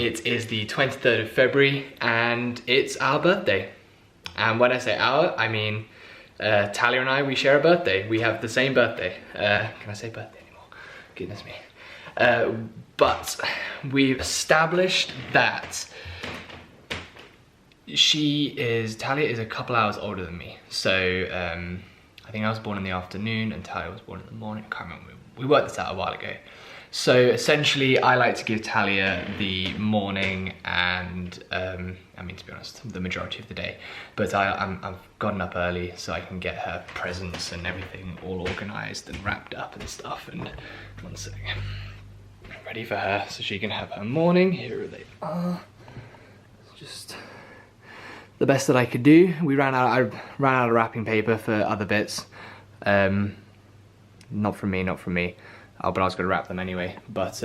It is the 23rd of February and it's our birthday. And when I say our, I mean Talia and I, we share a birthday. We have the same birthday. Can I say birthday anymore? Goodness me. But we've established that Talia is a couple hours older than me. So I think I was born in the afternoon and Talia was born in the morning. I can't remember. We worked this out a while ago. So essentially I like to give Talia the morning and, I mean, to be honest, the majority of the day. But I've gotten up early so I can get her presents and everything all organised and wrapped up and stuff. And one second. Ready for her so she can have her morning. Here they are. Just the best that I could do. I ran out of wrapping paper for other bits. Not from me. Oh, but I was gonna wrap them anyway. But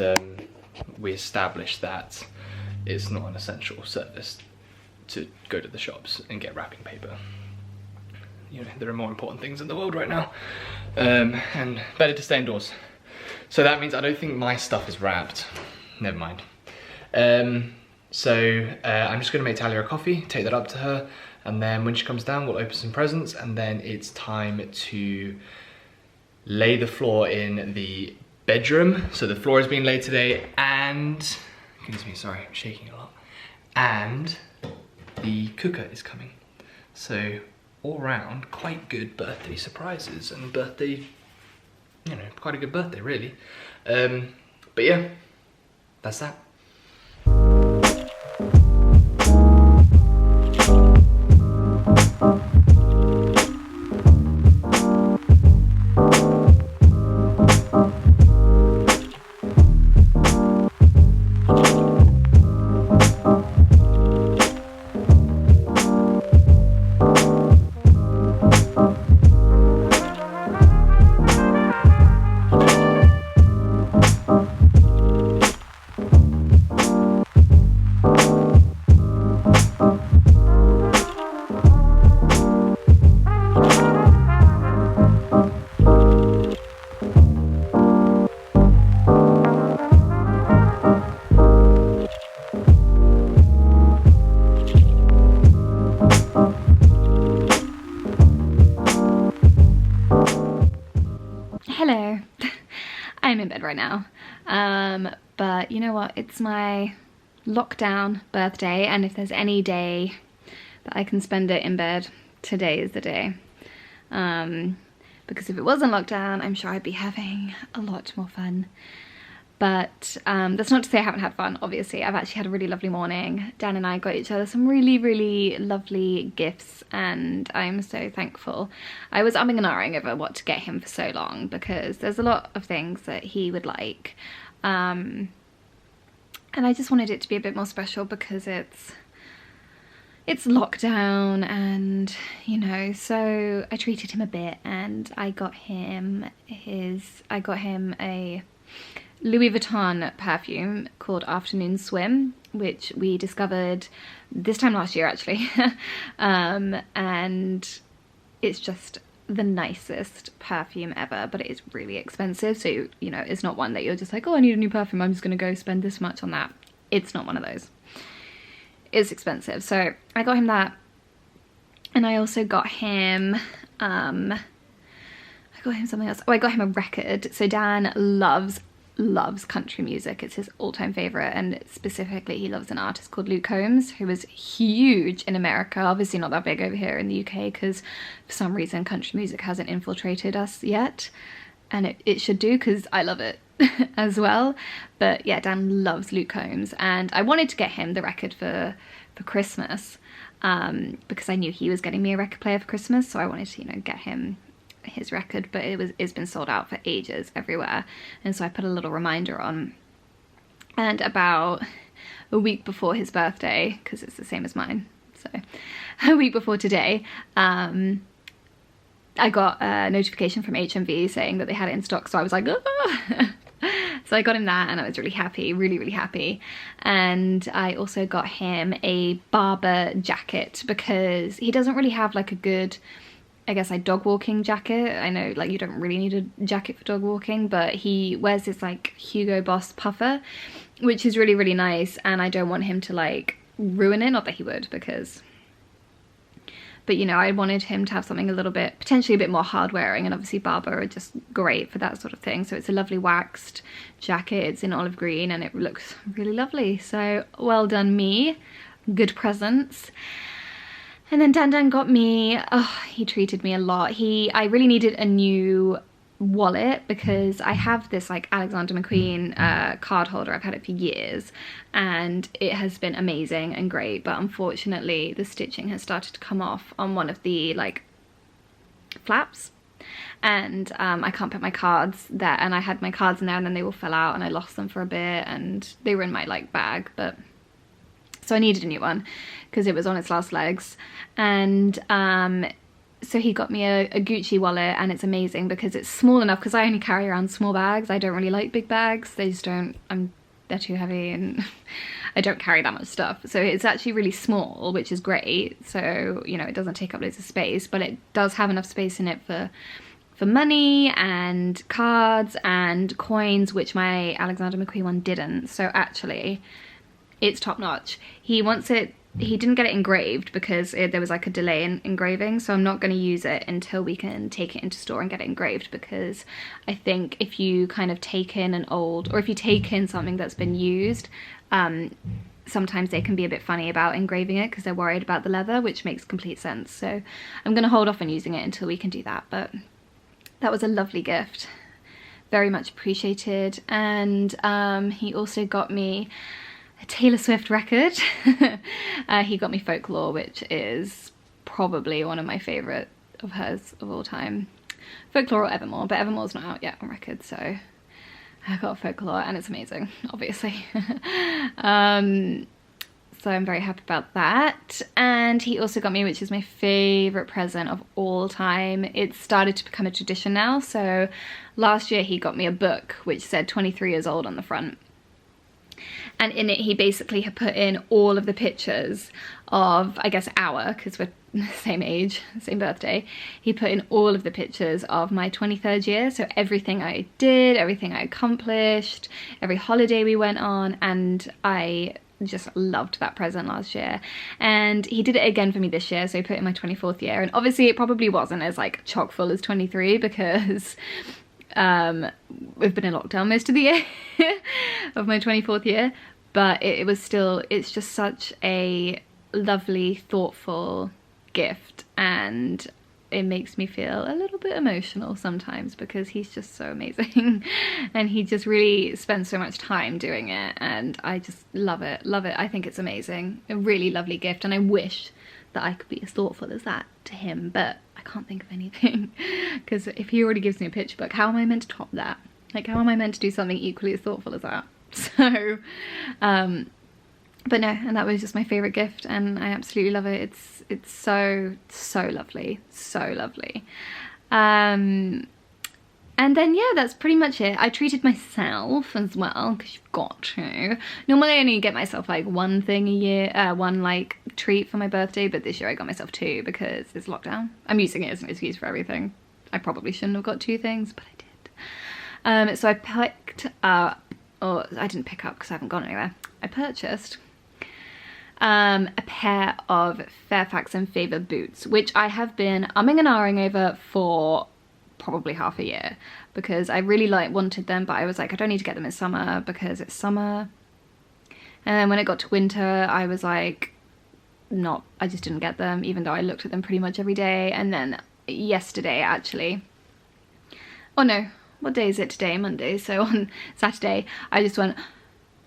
we established that it's not an essential service to go to the shops and get wrapping paper. You know, there are more important things in the world right now. And better to stay indoors. So that means I don't think my stuff is wrapped. Never mind. So I'm just gonna make Talia a coffee, take that up to her, and then when she comes down, we'll open some presents, and then it's time to lay the floor in the bedroom. So the floor is being laid today, and, goodness me, sorry, I'm shaking a lot. And the cooker is coming. So all round, quite good birthday surprises and birthday, you know, quite a good birthday, really. But yeah, that's that. Hello, I'm in bed right now, but you know what, it's my lockdown birthday, and if there's any day that I can spend it in bed, today is the day, because if it wasn't lockdown, I'm sure I'd be having a lot more fun. But that's not to say I haven't had fun, obviously. I've actually had a really lovely morning. Dan and I got each other some really, really lovely gifts, and I'm so thankful. I was umming and ahhing over what to get him for so long because there's a lot of things that he would like. And I just wanted it to be a bit more special because it's lockdown, and you know, so I treated him a bit, and I got him a Louis Vuitton perfume called Afternoon Swim, which we discovered this time last year actually. And it's just the nicest perfume ever, but it is really expensive. So, you know, it's not one that you're just like, oh, I need a new perfume, I'm just gonna go spend this much on that. It's not one of those. It's expensive. So I got him that. And I also got him, something else. Oh, I got him a record. So Dan loves country music. It's his all-time favorite, and specifically he loves an artist called Luke Combs, who is huge in America, obviously not that big over here in the UK because for some reason country music hasn't infiltrated us yet, and it should do because I love it as well. But yeah, Dan loves Luke Combs, and I wanted to get him the record for Christmas because I knew he was getting me a record player for Christmas, so I wanted to, you know, get him his record, but it's been sold out for ages everywhere, and so I put a little reminder on, and about a week before his birthday, because it's the same as mine, so a week before today, I got a notification from HMV saying that they had it in stock, so I was like, ah! So I got him that, and I was really happy, really happy. And I also got him a Barber jacket because he doesn't really have like a good I guess, like dog walking jacket. I know like you don't really need a jacket for dog walking, but he wears this like Hugo Boss puffer, which is really, really nice, and I don't want him to like ruin it. Not that he would, because, but you know, I wanted him to have something a little bit, potentially a bit more hard wearing, and obviously Barbour are just great for that sort of thing. So it's a lovely waxed jacket, it's in olive green, and it looks really lovely. So well done me, good presents. And then Dan got me, oh, he treated me a lot. I really needed a new wallet because I have this like Alexander McQueen card holder. I've had it for years and it has been amazing and great, but unfortunately the stitching has started to come off on one of the like flaps, and I can't put my cards there, and I had my cards in there and then they all fell out and I lost them for a bit and they were in my like bag, but so I needed a new one because it was on its last legs. And so he got me a Gucci wallet, and it's amazing because it's small enough, because I only carry around small bags. I don't really like big bags. They just don't, they're too heavy and I don't carry that much stuff. So it's actually really small, which is great. So, you know, it doesn't take up loads of space, but it does have enough space in it for money and cards and coins, which my Alexander McQueen one didn't. So actually, it's top notch. He wants it, he didn't get it engraved because there was like a delay in engraving, so I'm not going to use it until we can take it into store and get it engraved, because I think if you kind of take in an old, or if you take in something that's been used, sometimes they can be a bit funny about engraving it because they're worried about the leather, which makes complete sense. So I'm going to hold off on using it until we can do that, but that was a lovely gift. Very much appreciated. And he also got me a Taylor Swift record. He got me Folklore, which is probably one of my favourite of hers of all time. Folklore or Evermore, but Evermore's not out yet on record, so I got Folklore and it's amazing, obviously. So I'm very happy about that. And he also got me, which is my favourite present of all time, it's started to become a tradition now. So last year he got me a book which said 23 years old on the front. And in it, he basically had put in all of the pictures of, I guess, because we're the same age, same birthday. He put in all of the pictures of my 23rd year. So everything I did, everything I accomplished, every holiday we went on. And I just loved that present last year. And he did it again for me this year. So he put in my 24th year. And obviously it probably wasn't as like chock full as 23 because we've been in lockdown most of the year of my 24th year, but it was still, it's just such a lovely, thoughtful gift, and it makes me feel a little bit emotional sometimes because he's just so amazing and he just really spends so much time doing it, and I just love it. I think it's amazing, a really lovely gift, and I wish that I could be as thoughtful as that to him, but I can't think of anything because if he already gives me a picture book, how am I meant to top that? Like, how am I meant to do something equally as thoughtful as that? So but no, and that was just my favorite gift, and I absolutely love it. It's so lovely, so lovely. And then yeah, that's pretty much it. I treated myself as well, because you've got to. Normally I only get myself like one thing a year, one like treat for my birthday, but this year I got myself two because it's lockdown. I'm using it as an excuse for everything. I probably shouldn't have got two things, but I did. So I picked up, or I didn't pick up because I haven't gone anywhere. I purchased a pair of Fairfax and Favour boots, which I have been umming and ahhing over for probably half a year, because I really wanted them, but I was like, I don't need to get them in summer because it's summer. And then when it got to winter, I was like, I just didn't get them, even though I looked at them pretty much every day. And then yesterday, actually, oh no, what day is it today? Monday. So on Saturday, I just went,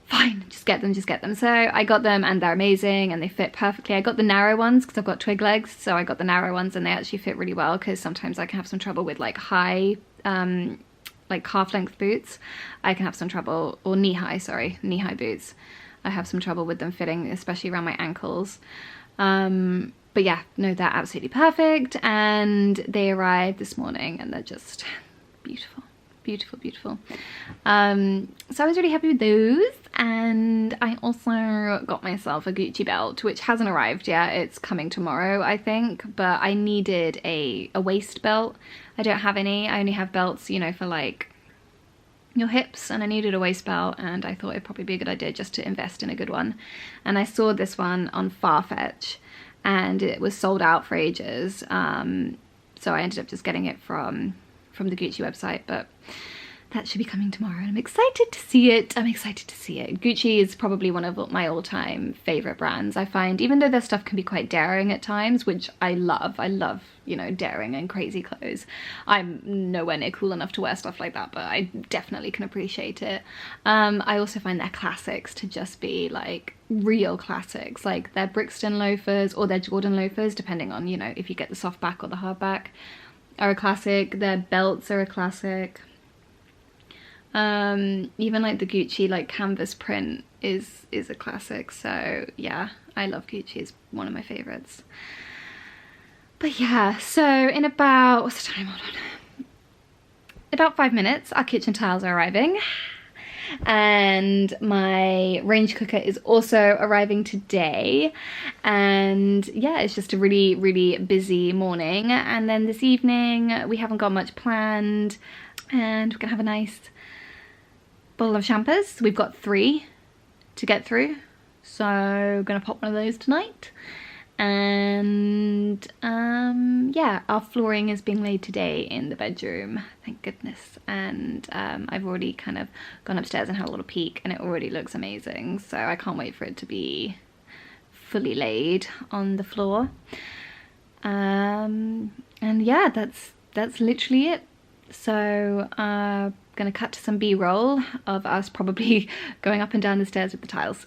fine, just get them. So I got them and they're amazing and they fit perfectly. I got the narrow ones because I've got twig legs, so I got the narrow ones and they actually fit really well, because sometimes I can have some trouble with like high, like calf length boots. I can have some trouble, or knee-high boots. I have some trouble with them fitting, especially around my ankles. But yeah, no, they're absolutely perfect, and they arrived this morning and they're just beautiful. Beautiful, beautiful. So I was really happy with those, and I also got myself a Gucci belt, which hasn't arrived yet. It's coming tomorrow, I think, but I needed a waist belt. I don't have any. I only have belts, you know, for like your hips, and I needed a waist belt, and I thought it'd probably be a good idea just to invest in a good one. And I saw this one on Farfetch, and it was sold out for ages, so I ended up just getting it from the Gucci website, but that should be coming tomorrow, and I'm excited to see it. I'm excited to see it. Gucci is probably one of my all-time favorite brands. I find, even though their stuff can be quite daring at times, which I love, you know, daring and crazy clothes. I'm nowhere near cool enough to wear stuff like that, but I definitely can appreciate it. I also find their classics to just be like real classics, like their Brixton loafers or their Jordan loafers, depending on, you know, if you get the soft back or the hard back, are a classic. Their belts are a classic. Even like the Gucci like canvas print is a classic. So yeah, I love Gucci. It's one of my favorites. But yeah, so in about, what's the time? Hold on. About 5 minutes, our kitchen tiles are arriving. And my range cooker is also arriving today. And yeah, it's just a really, really busy morning. And then this evening, we haven't got much planned. And we're gonna have a nice bowl of champers. We've got 3 to get through, so I'm gonna pop one of those tonight. And yeah, our flooring is being laid today in the bedroom, thank goodness. And I've already kind of gone upstairs and had a little peek, and it already looks amazing, so I can't wait for it to be fully laid on the floor. And yeah, that's literally it. So gonna cut to some B-roll of us probably going up and down the stairs with the tiles.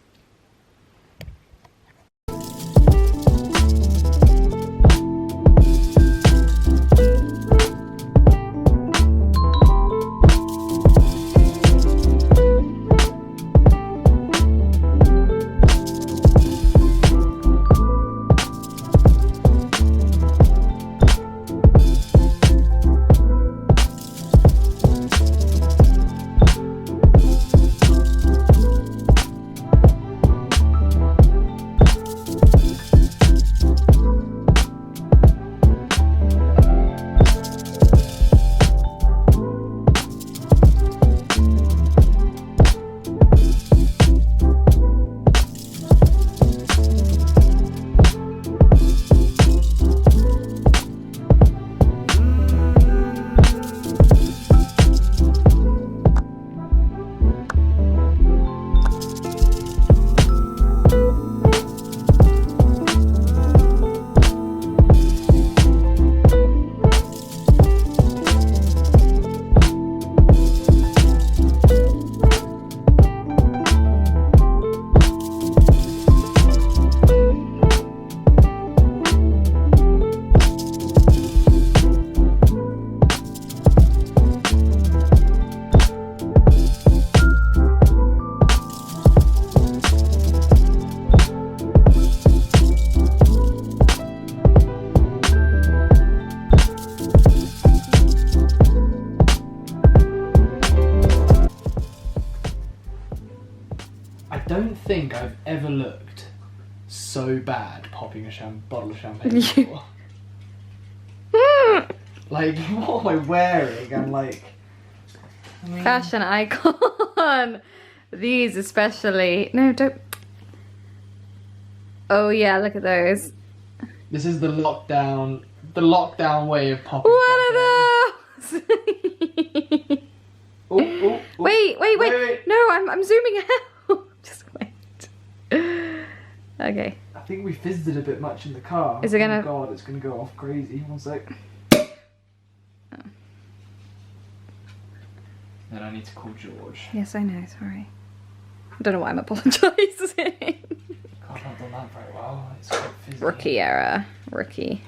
Think I've ever looked so bad popping a bottle of champagne before. Like, what am I wearing? I'm like, I mean... Fashion icon. These especially. No, don't. Oh yeah, look at those. This is the lockdown way of popping. What are those? Oh. Wait. No, I'm zooming out. Just wait. Okay. I think we fizzed it a bit much in the car. Is it gonna... Oh god, it's gonna go off crazy. One sec. Oh. Then I need to call George. Yes, I know, sorry. I don't know why I'm apologising. God, I've not done that very well. It's quite fizzy. Rookie error. Rookie.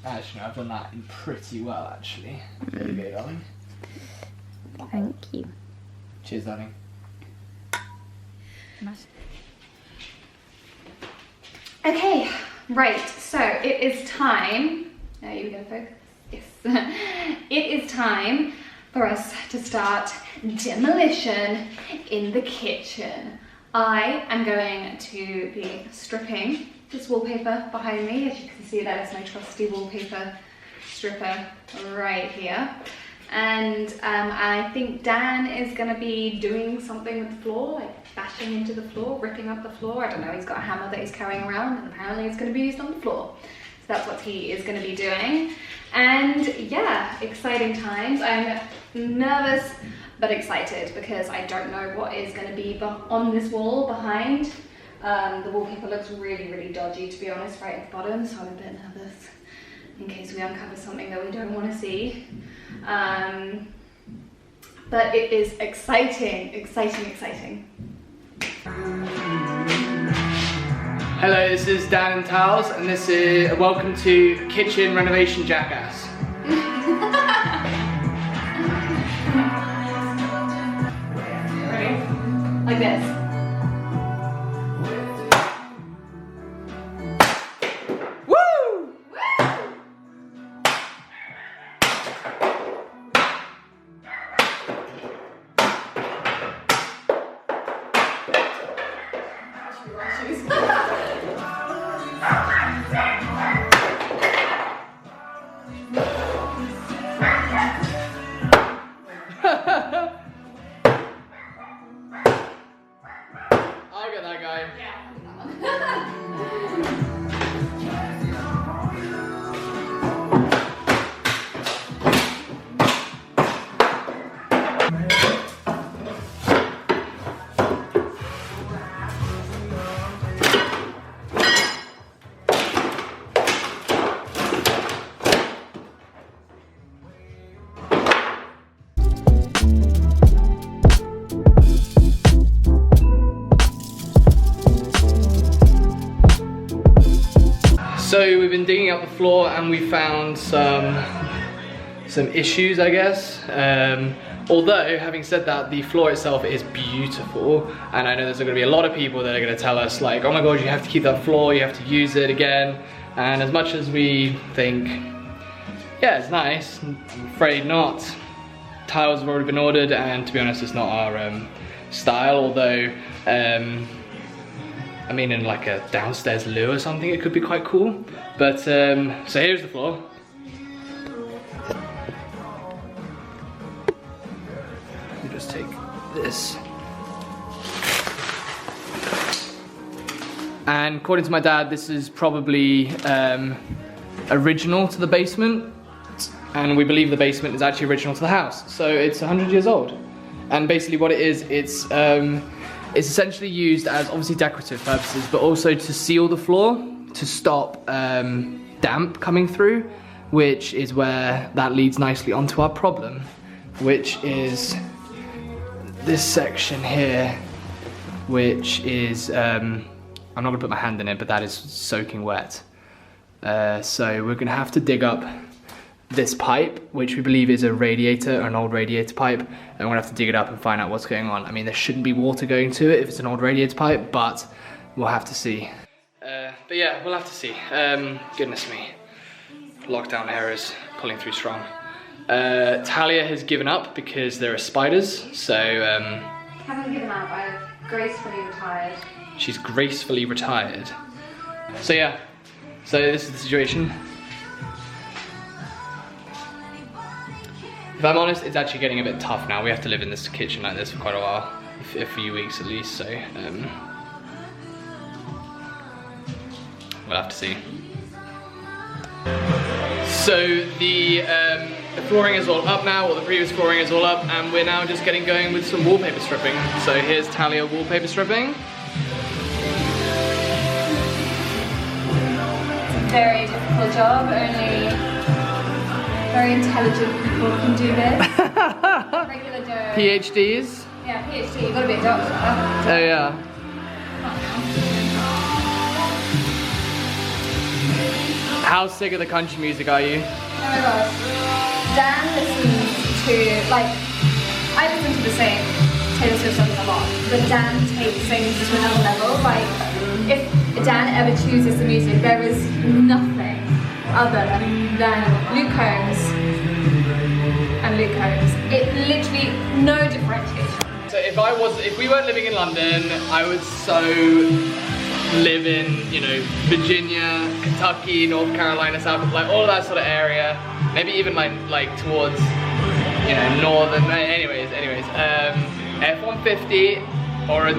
Actually, no, I've done that pretty well, actually. There you go, darling. Thank you. Cheers, darling. Okay, right, so it is time. Are you gonna focus? Yes. It is time for us to start demolition in the kitchen. I am going to be stripping this wallpaper behind me. As you can see, that is my trusty wallpaper stripper right here. And I think Dan is going to be doing something with the floor, like bashing into the floor, ripping up the floor. I don't know, he's got a hammer that he's carrying around and apparently it's going to be used on the floor. So that's what he is going to be doing. And yeah, exciting times. I'm nervous but excited because I don't know what is going to be on this wall behind. The wallpaper looks really, really dodgy, to be honest, right at the bottom, so I'm a bit nervous in case we uncover something that we don't want to see. But it is exciting, exciting, exciting. Hello, this is Dan and Talia, and this is welcome to Kitchen Renovation Jackass. Ready? Like this. I'll get that guy. So we've been digging up the floor and we found some issues, I guess. Although, having said that, the floor itself is beautiful, and I know there's going to be a lot of people that are going to tell us like, oh my god, you have to keep that floor, you have to use it again. And as much as we think, yeah, it's nice, I'm afraid not. Tiles have already been ordered, and to be honest, it's not our style, although I mean, in like a downstairs loo or something, it could be quite cool. But, so here's the floor. Let me just take this. And according to my dad, this is probably original to the basement. And we believe the basement is actually original to the house. So it's 100 years old. And basically what it is, it's essentially used as obviously decorative purposes, but also to seal the floor, to stop damp coming through, which is where that leads nicely onto our problem, which is this section here, which is, I'm not gonna put my hand in it, but that is soaking wet. So we're gonna have to dig up this pipe, which we believe is a radiator, an old radiator pipe, and we're gonna have to dig it up and find out what's going on. I mean, there shouldn't be water going to it if it's an old radiator pipe, but we'll have to see. But yeah, we'll have to see. Goodness me. Lockdown errors, pulling through strong. Talia has given up because there are spiders, so... Haven't given up, I've gracefully retired. She's gracefully retired. So yeah, so this is the situation. If I'm honest, it's actually getting a bit tough now. We have to live in this kitchen like this for quite a while, a few weeks at least, so we'll have to see. So the flooring is all up now, or the previous flooring is all up, and we're now just getting going with some wallpaper stripping. So here's Talia wallpaper stripping. It's a very difficult job, only very intelligent people can do this. Regular Joe. PhDs? Yeah, PhD, you've got to be a doctor. Oh yeah. How sick of the country music are you? Oh my gosh. Dan listens to, like, I listen to the same Taylor Swift songs a lot, but Dan takes things to another level. Like, if Dan ever chooses the music, there is nothing other than Luke Combs if we weren't living in London, I would so live in, you know, Virginia, Kentucky, North Carolina, South, like all of that sort of area. Maybe even like towards, you know, northern. Anyways, F-150 or a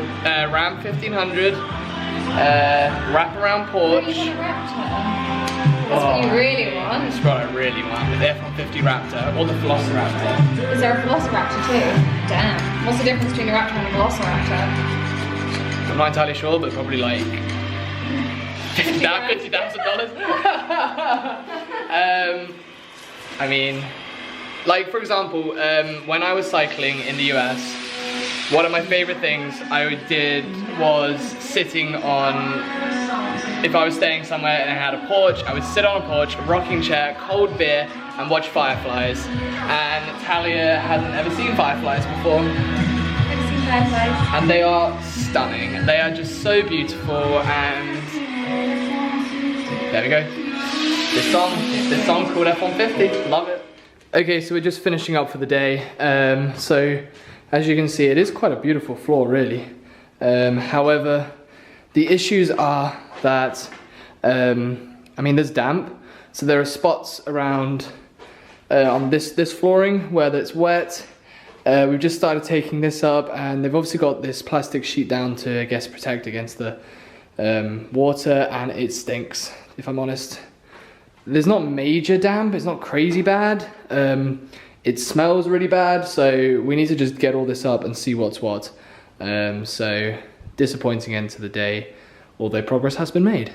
Ram 1500, wraparound porch. That's what you really want. That's what I really want. The F-150 Raptor or the Velociraptor. Is there a Velociraptor too? Damn. What's the difference between a Raptor and a Velociraptor? I'm not entirely sure, but probably like $50,000. I mean, like for example, when I was cycling in the US, one of my favorite things I did was sitting on, if I was staying somewhere and I had a porch, I would sit on a porch, a rocking chair, cold beer, and watch fireflies. And Talia hasn't ever seen fireflies before. Never seen fireflies. And they are stunning. They are just so beautiful, and there we go. This song called F-150, love it. Okay, so we're just finishing up for the day. So as you can see, it is quite a beautiful floor, really. However, the issues are that, I mean, there's damp, so there are spots around on this flooring where it's wet. We've just started taking this up, and they've obviously got this plastic sheet down to, I guess, protect against the water, and it stinks, if I'm honest. There's not major damp, it's not crazy bad. It smells really bad, so we need to just get all this up and see what's what. So disappointing end to the day, although progress has been made.